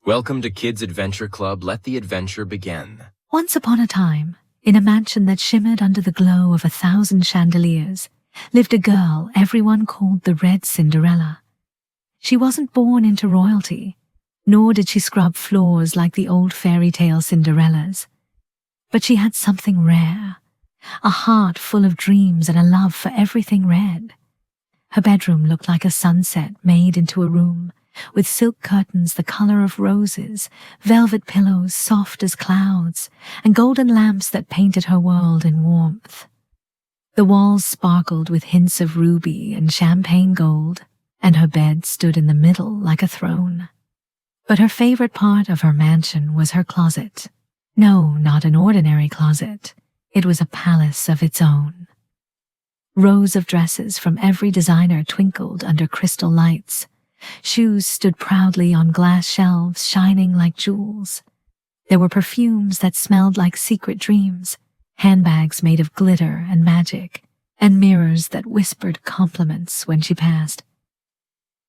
Welcome to Kids Adventure Club. Let the adventure begin. Once upon a time, in a mansion that shimmered under the glow of 1,000 chandeliers, lived a girl everyone called the Red Cinderella. She wasn't born into royalty, nor did she scrub floors like the old fairy tale Cinderellas. But she had something rare, a heart full of dreams and a love for everything red. Her bedroom looked like a sunset made into a room, with silk curtains the color of roses, velvet pillows soft as clouds, and golden lamps that painted her world in warmth. The walls sparkled with hints of ruby and champagne gold, and her bed stood in the middle like a throne. But her favorite part of her mansion was her closet. No, not an ordinary closet. It was a palace of its own. Rows of dresses from every designer twinkled under crystal lights. Shoes stood proudly on glass shelves, shining like jewels. There were perfumes that smelled like secret dreams, handbags made of glitter and magic, and mirrors that whispered compliments when she passed.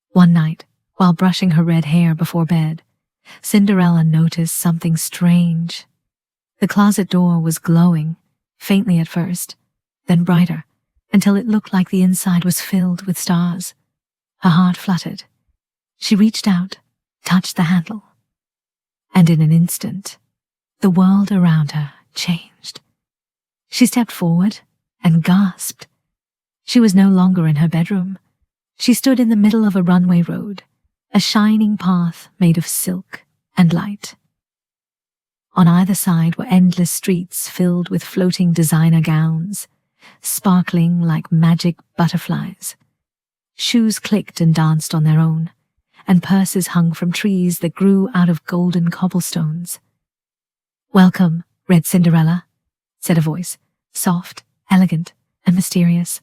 One night, while brushing her red hair before bed, Cinderella noticed something strange. The closet door was glowing, faintly at first, then brighter, until it looked like the inside was filled with stars. Her heart fluttered. She reached out, touched the handle, and in an instant, the world around her changed. She stepped forward and gasped. She was no longer in her bedroom. She stood in the middle of a runway road, a shining path made of silk and light. On either side were endless streets filled with floating designer gowns, sparkling like magic butterflies. Shoes clicked and danced on their own, and purses hung from trees that grew out of golden cobblestones. "Welcome, Red Cinderella," said a voice, soft, elegant, and mysterious.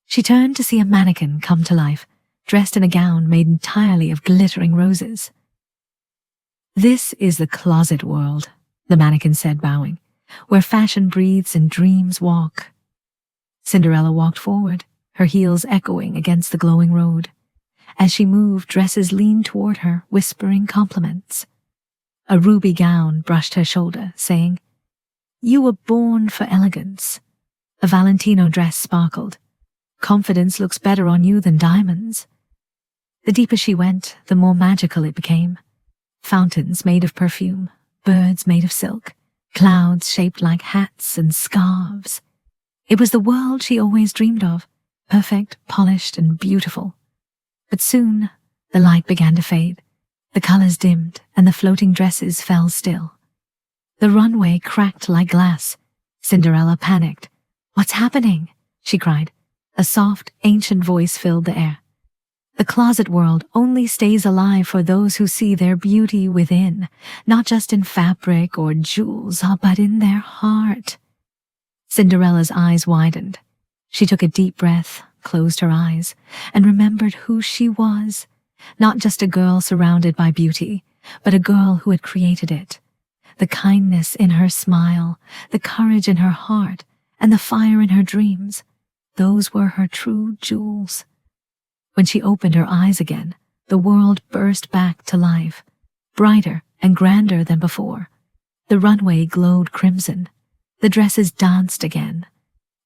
She turned to see a mannequin come to life, dressed in a gown made entirely of glittering roses. "This is the closet world," the mannequin said, bowing, "where fashion breathes and dreams walk." Cinderella walked forward, her heels echoing against the glowing road. As she moved, dresses leaned toward her, whispering compliments. A ruby gown brushed her shoulder, saying, "You were born for elegance." A Valentino dress sparkled. "Confidence looks better on you than diamonds." The deeper she went, the more magical it became. Fountains made of perfume, birds made of silk, clouds shaped like hats and scarves. It was the world she always dreamed of, perfect, polished, and beautiful. But soon, the light began to fade. The colors dimmed, and the floating dresses fell still. The runway cracked like glass. Cinderella panicked. "What's happening?" she cried. A soft, ancient voice filled the air. "The closet world only stays alive for those who see their beauty within, not just in fabric or jewels, but in their heart." Cinderella's eyes widened. She took a deep breath, closed her eyes, and remembered who she was. Not just a girl surrounded by beauty, but a girl who had created it. The kindness in her smile, the courage in her heart, and the fire in her dreams, those were her true jewels. When she opened her eyes again, the world burst back to life, brighter and grander than before. The runway glowed crimson. The dresses danced again.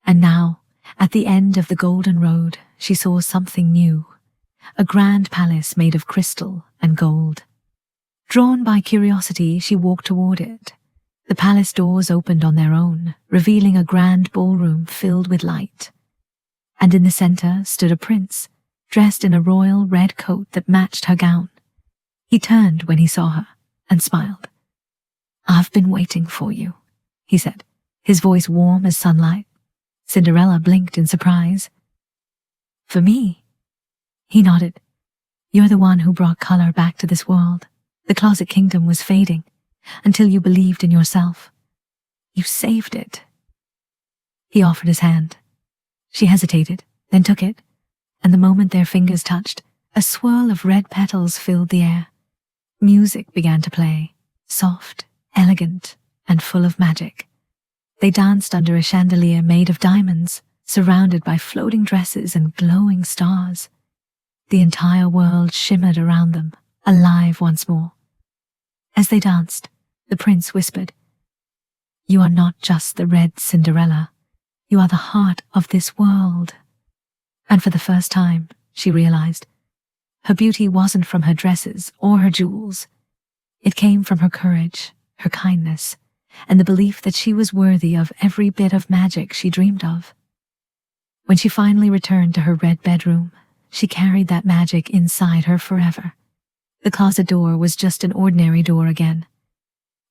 And now, at the end of the golden road, she saw something new, a grand palace made of crystal and gold. Drawn by curiosity, she walked toward it. The palace doors opened on their own, revealing a grand ballroom filled with light. And in the center stood a prince, dressed in a royal red coat that matched her gown. He turned when he saw her and smiled. "I've been waiting for you," he said, his voice warm as sunlight. Cinderella blinked in surprise. "For me?" He nodded. "You're the one who brought color back to this world. The closet kingdom was fading, until you believed in yourself. You saved it." He offered his hand. She hesitated, then took it, and the moment their fingers touched, a swirl of red petals filled the air. Music began to play, soft, elegant, and full of magic. They danced under a chandelier made of diamonds, surrounded by floating dresses and glowing stars. The entire world shimmered around them, alive once more. As they danced, the prince whispered, "You are not just the red Cinderella. You are the heart of this world." And for the first time, she realized, her beauty wasn't from her dresses or her jewels. It came from her courage, her kindness, and the belief that she was worthy of every bit of magic she dreamed of. When she finally returned to her red bedroom, she carried that magic inside her forever. The closet door was just an ordinary door again.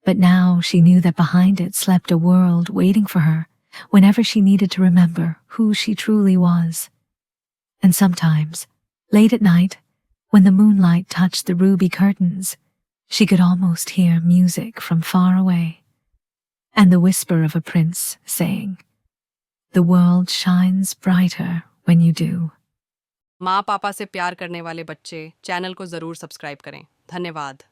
But now she knew that behind it slept a world waiting for her whenever she needed to remember who she truly was. And sometimes, late at night, when the moonlight touched the ruby curtains, she could almost hear music from far away, and the whisper of a prince saying, "The world shines brighter when you do." माँ पापा से प्यार करने वाले बच्चे channel को ज़रूर subscribe करें। धन्यवाद।